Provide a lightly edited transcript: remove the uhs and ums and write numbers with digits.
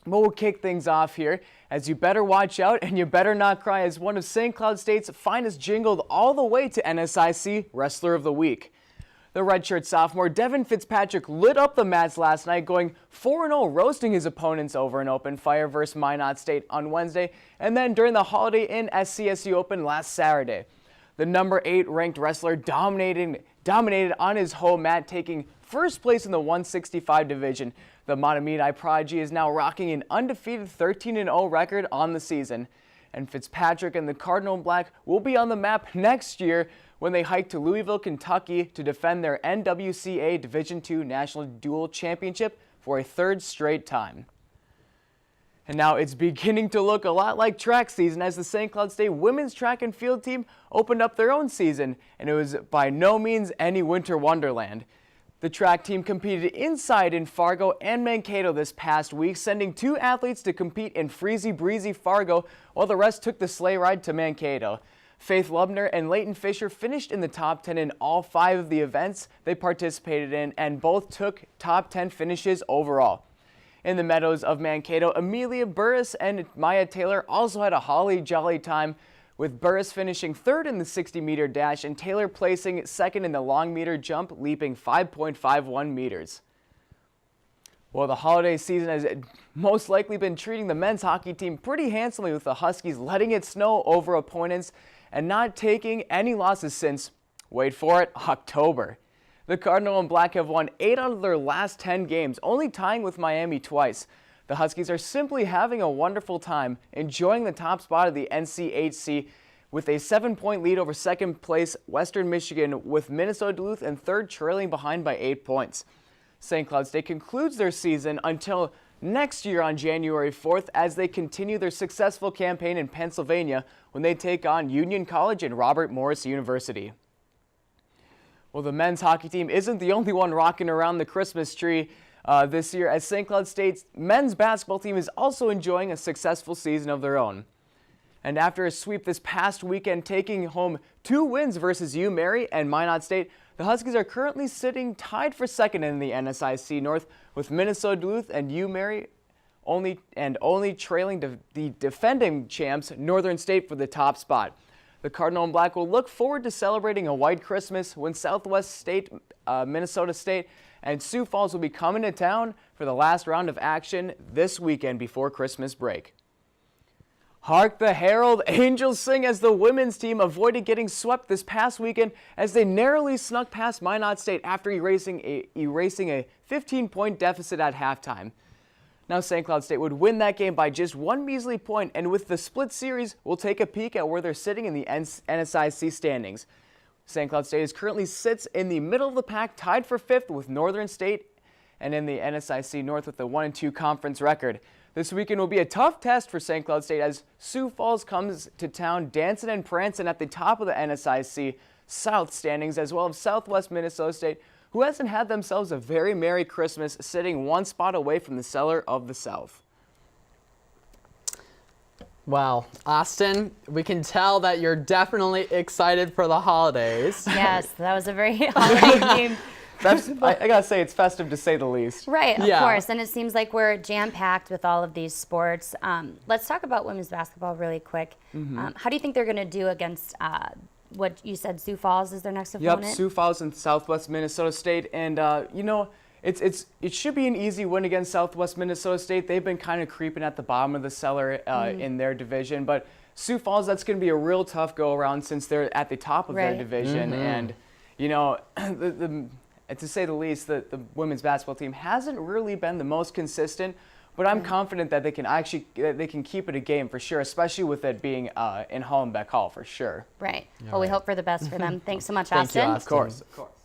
But we'll kick things off here, as you better watch out and you better not cry, as one of St. Cloud State's finest jingled all the way to NSIC Wrestler of the Week. The redshirt sophomore Devin Fitzpatrick lit up the mats last night, going 4-0, roasting his opponents over an open fire versus Minot State on Wednesday, and then during the Holiday Inn SCSU Open last Saturday. The number 8 ranked wrestler dominated on his home mat, taking first place in the 165 division. The Matamidi prodigy is now rocking an undefeated 13-0 record on the season. And Fitzpatrick and the Cardinal in Black will be on the map next year when they hike to Louisville, Kentucky to defend their NWCA Division II National Dual Championship for a third straight time. And now it's beginning to look a lot like track season, as the St. Cloud State women's track and field team opened up their own season, and it was by no means any winter wonderland. The track team competed inside in Fargo and Mankato this past week, sending 2 athletes to compete in freezy breezy Fargo, while the rest took the sleigh ride to Mankato. Faith Lubner and Leighton Fisher finished in the top 10 in all 5 of the events they participated in, and both took top 10 finishes overall. In the meadows of Mankato, Amelia Burris and Maya Taylor also had a holly jolly time, with Burris finishing 3rd in the 60-meter dash and Taylor placing 2nd in the long meter jump, leaping 5.51 meters. Well, the holiday season has most likely been treating the men's hockey team pretty handsomely, with the Huskies letting it snow over opponents and not taking any losses since, wait for it, October. The Cardinal and Black have won 8 out of their last 10 games, only tying with Miami twice. The Huskies are simply having a wonderful time, enjoying the top spot of the NCHC with a 7-point lead over second place Western Michigan, with Minnesota Duluth and third trailing behind by 8 points. St. Cloud State concludes their season until next year on January 4th as they continue their successful campaign in Pennsylvania when they take on Union College and Robert Morris University. Well, the men's hockey team isn't the only one rocking around the Christmas tree this year, as St. Cloud State's men's basketball team is also enjoying a successful season of their own. And after a sweep this past weekend, taking home 2 wins versus UMary and Minot State, the Huskies are currently sitting tied for 2nd in the NSIC North, with Minnesota Duluth and UMary only trailing the defending champs Northern State for the top spot. The Cardinal and Black will look forward to celebrating a white Christmas when Southwest State, Minnesota State, and Sioux Falls will be coming to town for the last round of action this weekend before Christmas break. Hark the herald angels sing, as the women's team avoided getting swept this past weekend as they narrowly snuck past Minot State after erasing a 15-point deficit at halftime. Now St. Cloud State would win that game by just 1 measly point, and with the split series, we'll take a peek at where they're sitting in the NSIC standings. St. Cloud State currently sits in the middle of the pack, tied for 5th with Northern State, and in the NSIC North with a 1-2 conference record. This weekend will be a tough test for St. Cloud State as Sioux Falls comes to town dancing and prancing at the top of the NSIC South standings, as well as Southwest Minnesota State, who hasn't had themselves a very Merry Christmas, sitting 1 spot away from the cellar of the South. Wow, Austin, we can tell that you're definitely excited for the holidays. Yes, that was a very holiday game. I gotta say, it's festive to say the least. Right, of course, and it seems like we're jam-packed with all of these sports. Let's talk about women's basketball really quick. How do you think they're going to do against what you said, Sioux Falls is their next opponent? Yep, Sioux Falls and Southwest Minnesota State, and you know, it should be an easy win against Southwest Minnesota State. They've been kind of creeping at the bottom of the cellar in their division, but Sioux Falls, that's going to be a real tough go-around since they're at the top of their division, and you know, to say the least, the women's basketball team hasn't really been the most consistent, but I'm confident that they can keep it a game for sure, especially with it being in Hollenbeck Hall for sure. Right. Well, we hope for the best for them. Thanks so much, Thank Austin. you, Austin. Of course.